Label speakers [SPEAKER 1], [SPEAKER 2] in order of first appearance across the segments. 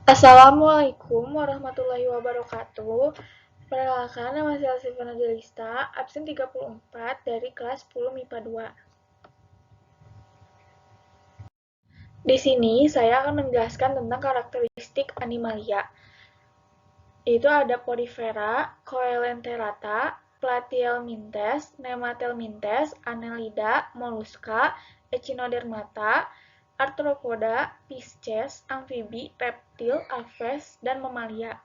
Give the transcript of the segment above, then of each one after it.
[SPEAKER 1] Assalamualaikum warahmatullahi wabarakatuh. Perkenalkan, nama saya Silvana Delista, absen 34 dari kelas 10 MIPA 2. Di sini saya akan menjelaskan tentang karakteristik Animalia. Itu ada Porifera, Coelenterata, Platyhelminthes, Nemathelminthes, Annelida, Mollusca, Echinodermata, Arthropoda, Pisces, amfibi, reptil, aves, dan mamalia.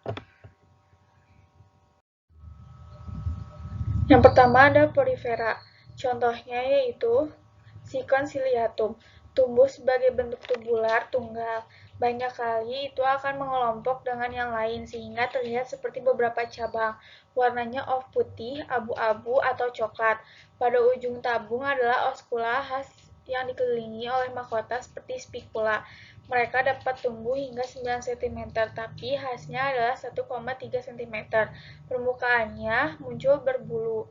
[SPEAKER 1] Yang pertama ada Porifera. Contohnya yaitu Sikon ciliatum, tumbuh sebagai bentuk tubular tunggal. Banyak kali itu akan mengelompok dengan yang lain sehingga terlihat seperti beberapa cabang. Warnanya off putih, abu-abu, atau coklat. Pada ujung tabung adalah oskula khas yang dikelilingi oleh mahkota seperti spikula. Mereka dapat tumbuh hingga 9 cm, tapi khasnya adalah 1,3 cm. Permukaannya muncul berbulu.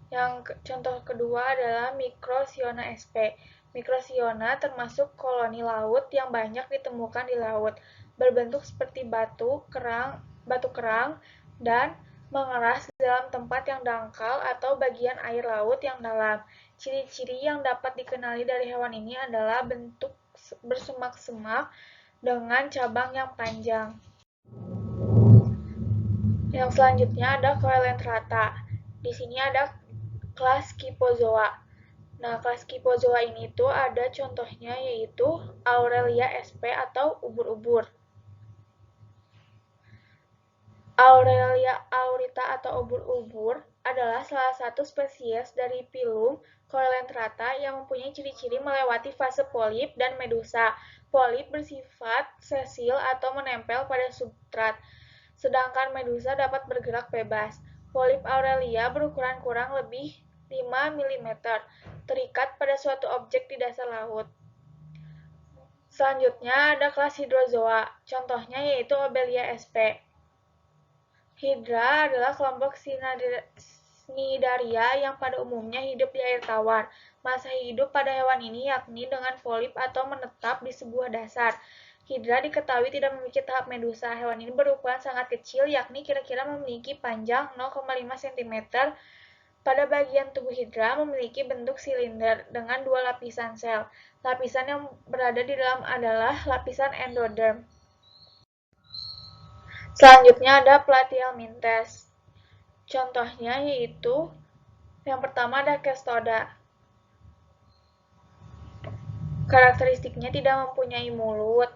[SPEAKER 1] Yang contoh kedua adalah Microciona sp. Microciona termasuk koloni laut yang banyak ditemukan di laut, berbentuk seperti batu kerang dan mengeras dalam tempat yang dangkal atau bagian air laut yang dalam. Ciri-ciri yang dapat dikenali dari hewan ini adalah bentuk bersemak-semak dengan cabang yang panjang. Yang selanjutnya ada Coelenterata. Di sini ada kelas Scyphozoa. Nah, kelas Scyphozoa ini tuh ada contohnya yaitu Aurelia sp atau ubur-ubur. Aurelia aurita atau ubur-ubur adalah salah satu spesies dari Phylum Coelenterata yang mempunyai ciri-ciri melewati fase polip dan medusa. Polip bersifat sesil atau menempel pada substrat, sedangkan medusa dapat bergerak bebas. Polip Aurelia berukuran kurang lebih 5 mm, terikat pada suatu objek di dasar laut. Selanjutnya ada kelas Hydrozoa, contohnya yaitu Obelia sp. Hydra adalah kelompok Cnidaria yang pada umumnya hidup di air tawar. Masa hidup pada hewan ini yakni dengan polip atau menetap di sebuah dasar. Hydra diketahui tidak memiliki tahap medusa. Hewan ini berukuran sangat kecil, yakni kira-kira memiliki panjang 0,5 cm. Pada bagian tubuh Hydra memiliki bentuk silinder dengan 2 lapisan sel. Lapisan yang berada di dalam adalah lapisan endoderm. Selanjutnya ada Platyhelminthes. Contohnya yaitu yang pertama ada Cestoda. Karakteristiknya tidak mempunyai mulut,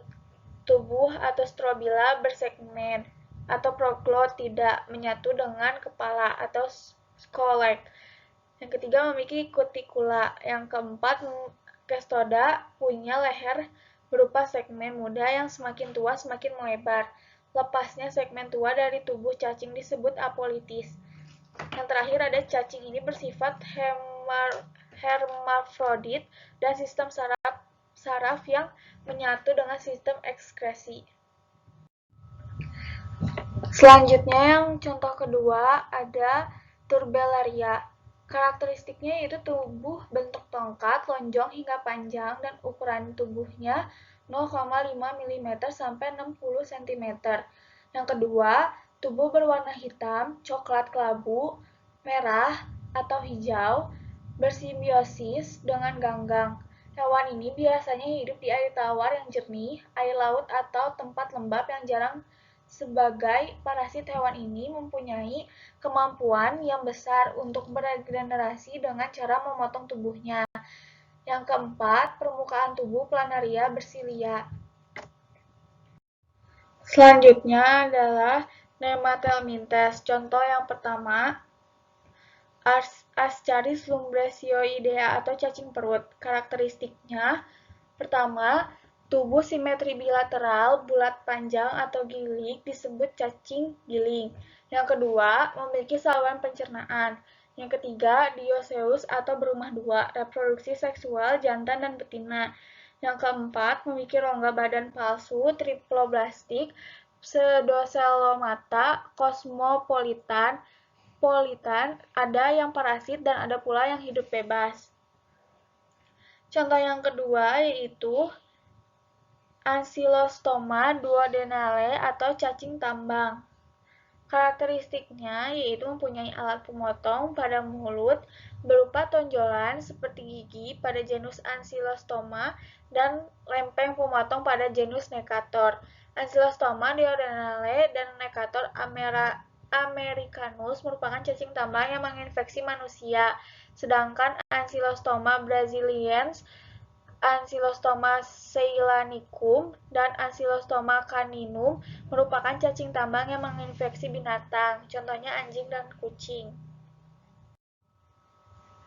[SPEAKER 1] tubuh atau strobila bersegmen, atau proglot tidak menyatu dengan kepala atau scolex. Yang ketiga memiliki cuticula. Yang keempat, Cestoda punya leher berupa segmen muda yang semakin tua semakin melebar. Lepasnya segmen tua dari tubuh cacing disebut apolitis. Yang terakhir ada cacing ini bersifat hermafrodit dan sistem saraf yang menyatu dengan sistem ekskresi. Selanjutnya yang contoh kedua ada Turbellaria. Karakteristiknya yaitu tubuh bentuk tongkat, lonjong hingga panjang, dan ukuran tubuhnya 0,5 mm sampai 60 cm. Yang kedua, tubuh berwarna hitam, coklat kelabu, merah, atau hijau, bersimbiosis dengan ganggang. Hewan ini biasanya hidup di air tawar yang jernih, air laut, atau tempat lembab yang jarang. Sebagai parasit, hewan ini mempunyai kemampuan yang besar untuk beregenerasi dengan cara memotong tubuhnya. Yang keempat, permukaan tubuh planaria bersilia. Selanjutnya adalah Nemathelminthes. Contoh yang pertama, Ascaris lumbresioidea atau cacing perut. Karakteristiknya, pertama, tubuh simetri bilateral, bulat panjang atau giling disebut cacing giling. Yang kedua, memiliki saluran pencernaan. Yang ketiga, dioecious atau berumah dua, reproduksi seksual jantan dan betina. Yang keempat, memiliki rongga badan palsu, triploblastik, pseudocelomata, cosmopolitan, ada yang parasit dan ada pula yang hidup bebas. Contoh yang kedua yaitu Ancylostoma duodenale atau cacing tambang. Karakteristiknya yaitu mempunyai alat pemotong pada mulut berupa tonjolan seperti gigi pada genus Ancylostoma dan lempeng pemotong pada genus Necator. Ancylostoma duodenale dan Necator americanus merupakan cacing tambang yang menginfeksi manusia, sedangkan Ancylostoma brasiliensis, Ancylostoma ceylanicum, dan Ancylostoma caninum merupakan cacing tambang yang menginfeksi binatang, contohnya anjing dan kucing.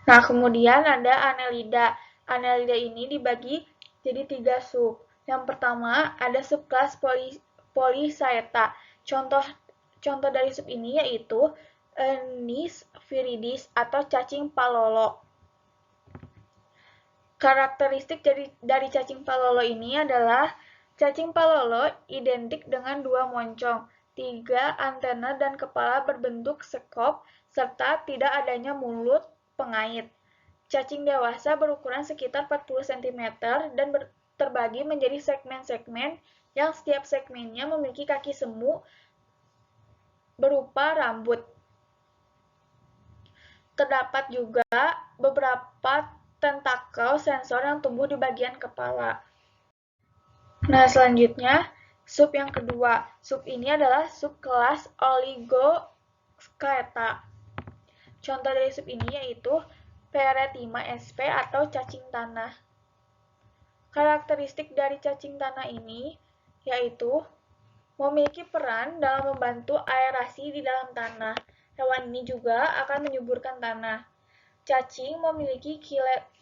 [SPEAKER 1] Nah, kemudian ada Annelida. Annelida ini dibagi jadi 3 sub. Yang pertama ada subkelas Polychaeta. Contoh dari sub ini yaitu Anis viridis atau cacing palolo. Karakteristik dari cacing palolo ini adalah cacing palolo identik dengan 2 moncong, 3 antena dan kepala berbentuk sekop, serta tidak adanya mulut pengait. Cacing dewasa berukuran sekitar 40 cm dan terbagi menjadi segmen-segmen yang setiap segmennya memiliki kaki semu berupa rambut. Terdapat juga beberapa tentakel sensor yang tumbuh di bagian kepala. Nah, selanjutnya sub yang kedua. Sub ini adalah subkelas Oligochaeta. Contoh dari sub ini yaitu Peretima sp atau cacing tanah. Karakteristik dari cacing tanah ini yaitu memiliki peran dalam membantu aerasi di dalam tanah. Hewan ini juga akan menyuburkan tanah. Cacing memiliki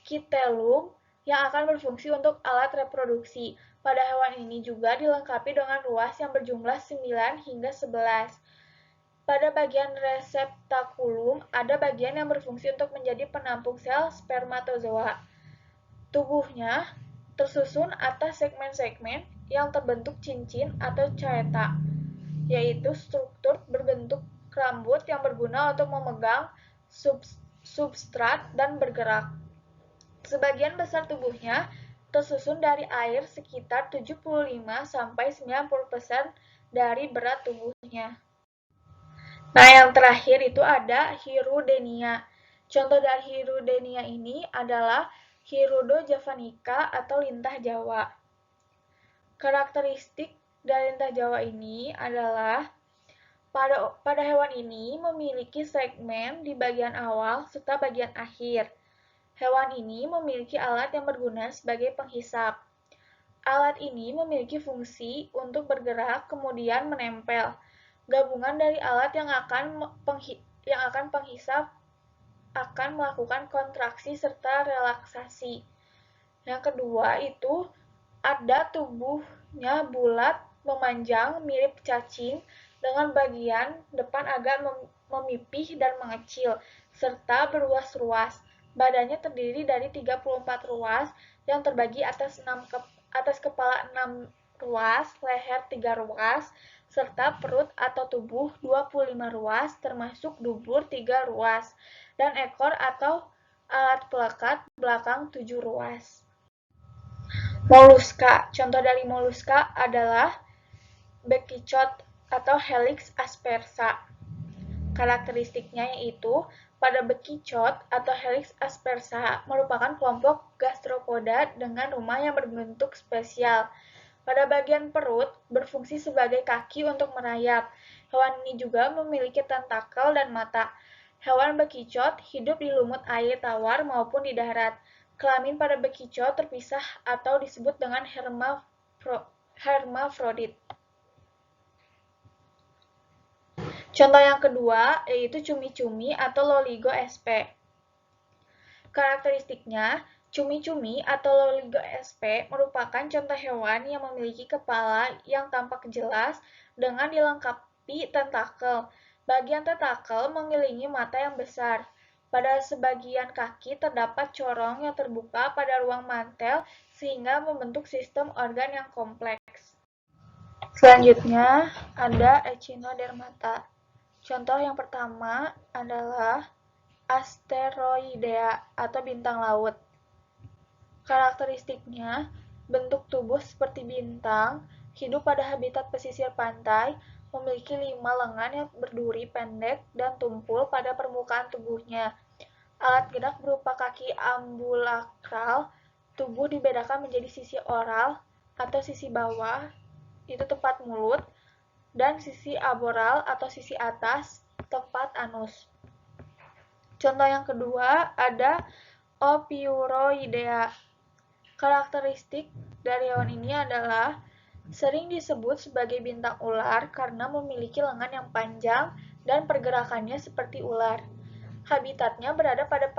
[SPEAKER 1] kitelum yang akan berfungsi untuk alat reproduksi. Pada hewan ini juga dilengkapi dengan ruas yang berjumlah 9 hingga 11. Pada bagian reseptakulum, ada bagian yang berfungsi untuk menjadi penampung sel spermatozoa. Tubuhnya tersusun atas segmen-segmen yang terbentuk cincin atau chaeta, yaitu struktur berbentuk rambut yang berguna untuk memegang substrat dan bergerak. Sebagian besar tubuhnya tersusun dari air sekitar 75-90% dari berat tubuhnya. Nah, yang terakhir itu ada Hirudenia. Contoh dari Hirudenia ini adalah Hirudo javanica atau lintah Jawa. Karakteristik dari lintah Jawa ini adalah pada hewan ini memiliki segmen di bagian awal serta bagian akhir. Hewan ini memiliki alat yang berguna sebagai penghisap. Alat ini memiliki fungsi untuk bergerak kemudian menempel. Gabungan dari alat yang akan penghisap akan melakukan kontraksi serta relaksasi. Yang kedua itu ada tubuhnya bulat memanjang mirip cacing dengan bagian depan agak memipih dan mengecil, serta beruas-ruas. Badannya terdiri dari 34 ruas yang terbagi atas kepala 6 ruas, leher 3 ruas, serta perut atau tubuh 25 ruas, termasuk dubur 3 ruas, dan ekor atau alat pelekat belakang 7 ruas. Moluska. Contoh dari moluska adalah Bekicot atau Helix aspersa. Karakteristiknya yaitu pada bekicot atau Helix aspersa merupakan kelompok gastropoda dengan rumah yang berbentuk spesial. Pada bagian perut berfungsi sebagai kaki untuk merayap. Hewan ini juga memiliki tentakel dan mata. Hewan bekicot hidup di lumut air tawar maupun di darat. Kelamin pada bekicot terpisah atau disebut dengan hermafrodit. Contoh yang kedua yaitu cumi-cumi atau Loligo sp. Karakteristiknya, cumi-cumi atau Loligo sp merupakan contoh hewan yang memiliki kepala yang tampak jelas dengan dilengkapi tentakel. Bagian tentakel mengelilingi mata yang besar. Pada sebagian kaki terdapat corong yang terbuka pada ruang mantel sehingga membentuk sistem organ yang kompleks. Selanjutnya ada Echinodermata. Contoh yang pertama adalah Asteroidea atau bintang laut. Karakteristiknya, bentuk tubuh seperti bintang, hidup pada habitat pesisir pantai, memiliki 5 lengan yang berduri pendek dan tumpul pada permukaan tubuhnya. Alat gerak berupa kaki ambulakral, tubuh dibedakan menjadi sisi oral atau sisi bawah, itu tempat mulut, dan sisi aboral atau sisi atas, tempat anus. Contoh yang kedua ada Ophiuroidea. Karakteristik dari hewan ini adalah sering disebut sebagai bintang ular karena memiliki lengan yang panjang dan pergerakannya seperti ular. Habitatnya berada pada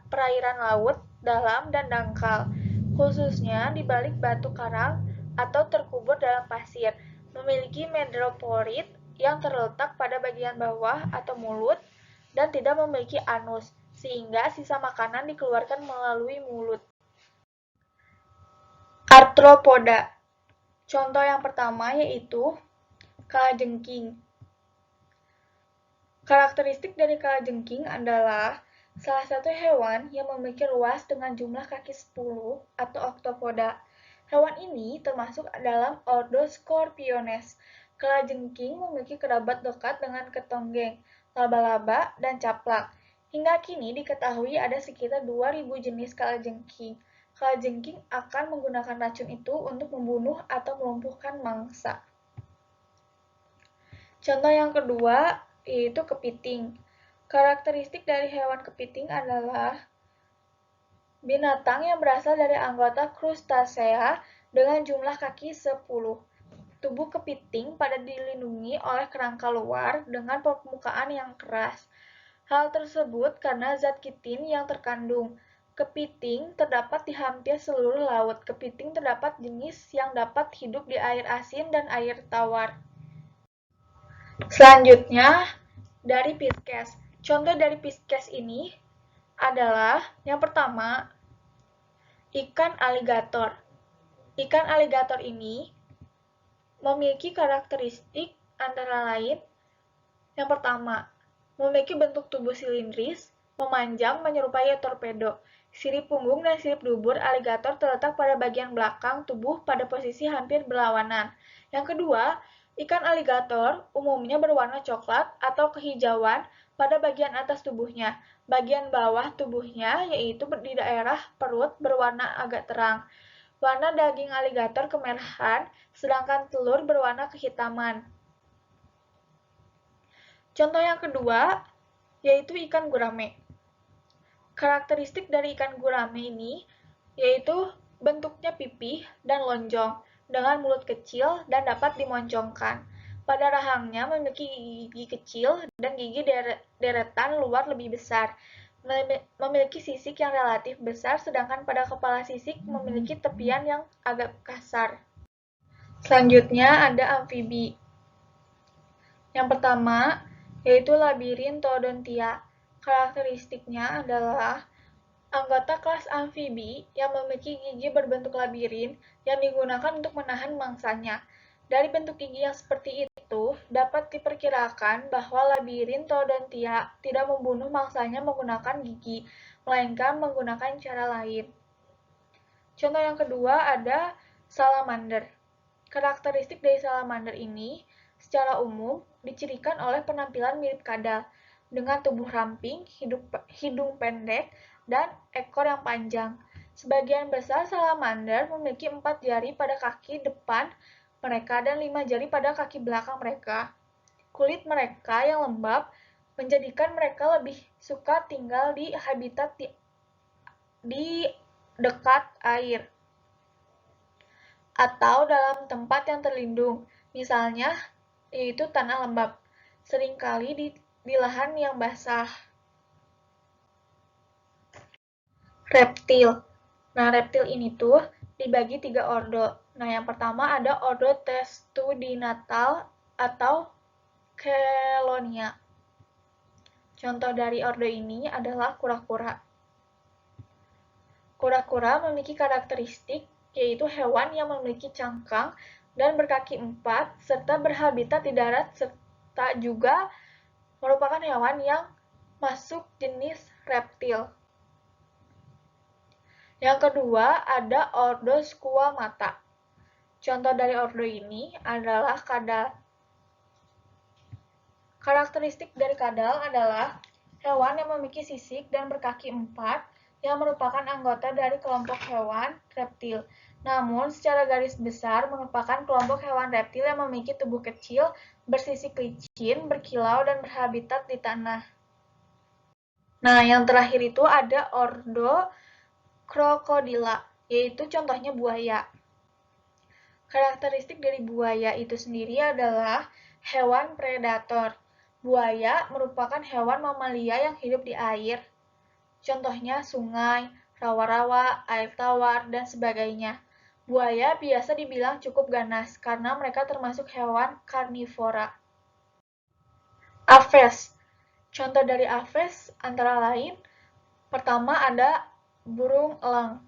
[SPEAKER 1] perairan laut, dalam, dan dangkal, khususnya di balik batu karang atau terkubur dalam pasir. Memiliki medroporid yang terletak pada bagian bawah atau mulut dan tidak memiliki anus, sehingga sisa makanan dikeluarkan melalui mulut. Arthropoda. Contoh yang pertama yaitu kalajengking. Karakteristik dari kalajengking adalah salah satu hewan yang memiliki ruas dengan jumlah kaki 10 atau octopoda. Hewan ini termasuk dalam ordo Scorpiones. Kalajengking memiliki kerabat dekat dengan ketonggeng, laba-laba, dan caplak. Hingga kini diketahui ada sekitar 2.000 jenis kalajengking. Kalajengking akan menggunakan racun itu untuk membunuh atau melumpuhkan mangsa. Contoh yang kedua yaitu kepiting. Karakteristik dari hewan kepiting adalah binatang yang berasal dari anggota Crustacea dengan jumlah kaki 10. Tubuh kepiting pada dilindungi oleh kerangka luar dengan permukaan yang keras. Hal tersebut karena zat kitin yang terkandung. Kepiting terdapat di hampir seluruh laut. Kepiting terdapat jenis yang dapat hidup di air asin dan air tawar. Selanjutnya, dari Pisces. Contoh dari Pisces ini adalah yang pertama, ikan aligator. Ikan aligator ini memiliki karakteristik antara lain yang pertama, memiliki bentuk tubuh silindris, memanjang menyerupai torpedo. Sirip punggung dan sirip dubur aligator terletak pada bagian belakang tubuh pada posisi hampir berlawanan. Yang kedua, ikan aligator umumnya berwarna coklat atau kehijauan pada bagian atas tubuhnya. Bagian bawah tubuhnya, yaitu di daerah perut, berwarna agak terang. Warna daging aligator kemerahan, sedangkan telur berwarna kehitaman. Contoh yang kedua, yaitu ikan gurame. Karakteristik dari ikan gurame ini yaitu bentuknya pipih dan lonjong, dengan mulut kecil dan dapat dimoncongkan. Pada rahangnya memiliki gigi kecil dan gigi deretan luar lebih besar. Memiliki sisik yang relatif besar, sedangkan pada kepala sisik memiliki tepian yang agak kasar. Selanjutnya ada amfibi. Yang pertama, yaitu Labyrinthodontia. Karakteristiknya adalah anggota kelas amfibi yang memiliki gigi berbentuk labirin yang digunakan untuk menahan mangsanya. Dari bentuk gigi yang seperti itu, dapat diperkirakan bahwa Labyrinthodontia tidak membunuh mangsanya menggunakan gigi, melainkan menggunakan cara lain. Contoh yang kedua ada salamander. Karakteristik dari salamander ini secara umum dicirikan oleh penampilan mirip kadal, dengan tubuh ramping, hidung pendek, dan ekor yang panjang. Sebagian besar salamander memiliki 4 jari pada kaki depan mereka dan 5 jari pada kaki belakang mereka. Kulit mereka yang lembab menjadikan mereka lebih suka tinggal di habitat di dekat air atau dalam tempat yang terlindung, misalnya yaitu tanah lembab, seringkali di lahan yang basah. Reptil. Nah, reptil ini tuh dibagi 3 ordo. Nah, yang pertama ada ordo Testudinatal atau Chelonia. Contoh dari ordo ini adalah kura-kura. Kura-kura memiliki karakteristik yaitu hewan yang memiliki cangkang dan berkaki 4 serta berhabitat di darat serta juga merupakan hewan yang masuk jenis reptil. Yang kedua ada ordo Squamata. Contoh dari ordo ini adalah kadal. Karakteristik dari kadal adalah hewan yang memiliki sisik dan berkaki 4 yang merupakan anggota dari kelompok hewan reptil. Namun, secara garis besar merupakan kelompok hewan reptil yang memiliki tubuh kecil, bersisik licin, berkilau, dan berhabitat di tanah. Nah, yang terakhir itu ada ordo Crocodila, yaitu contohnya buaya. Karakteristik dari buaya itu sendiri adalah hewan predator. Buaya merupakan hewan mamalia yang hidup di air. Contohnya sungai, rawa-rawa, air tawar, dan sebagainya. Buaya biasa dibilang cukup ganas karena mereka termasuk hewan karnivora. Aves. Contoh dari aves antara lain, pertama ada burung elang.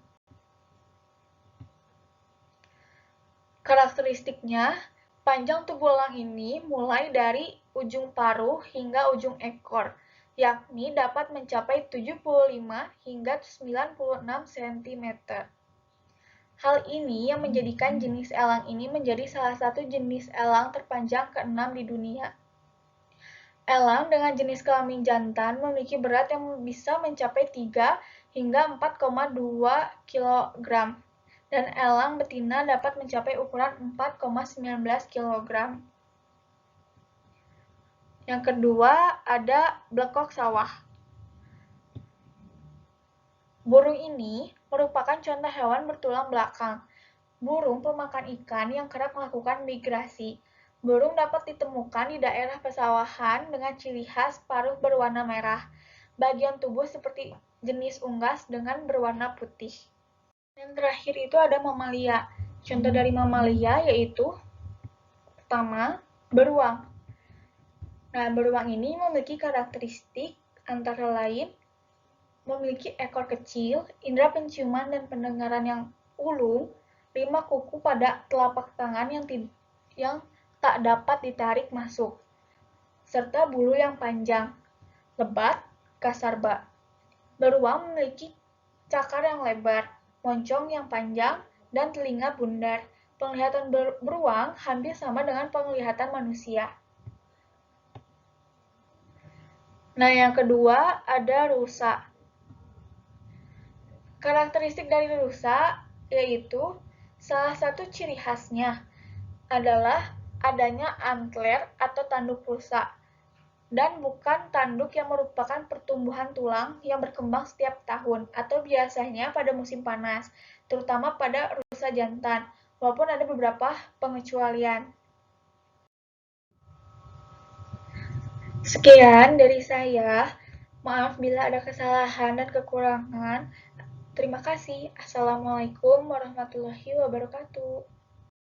[SPEAKER 1] Karakteristiknya, panjang tubuh elang ini mulai dari ujung paruh hingga ujung ekor, yakni dapat mencapai 75 hingga 96 cm. Hal ini yang menjadikan jenis elang ini menjadi salah satu jenis elang terpanjang ke-6 di dunia. Elang dengan jenis kelamin jantan memiliki berat yang bisa mencapai 3 hingga 4,2 kg. Dan elang betina dapat mencapai ukuran 4,19 kg. Yang kedua ada blekok sawah. Burung ini merupakan contoh hewan bertulang belakang. Burung pemakan ikan yang kerap melakukan migrasi. Burung dapat ditemukan di daerah pesawahan dengan ciri khas paruh berwarna merah. Bagian tubuh seperti jenis unggas dengan berwarna putih. Yang terakhir itu ada mamalia. Contoh dari mamalia yaitu pertama, beruang. Nah, beruang ini memiliki karakteristik antara lain memiliki ekor kecil, indera penciuman dan pendengaran yang ulung, 5 kuku pada telapak tangan yang tak dapat ditarik masuk, serta bulu yang panjang, lebat, kasar bak. Beruang memiliki cakar yang lebar, moncong yang panjang, dan telinga bundar. Penglihatan beruang hampir sama dengan penglihatan manusia. Nah, yang kedua ada rusa. Karakteristik dari rusa yaitu salah satu ciri khasnya adalah adanya antler atau tanduk rusa dan bukan tanduk yang merupakan pertumbuhan tulang yang berkembang setiap tahun atau biasanya pada musim panas, terutama pada rusa jantan, walaupun ada beberapa pengecualian. Sekian dari saya. Maaf bila ada kesalahan dan kekurangan. Terima kasih. Assalamualaikum warahmatullahi wabarakatuh.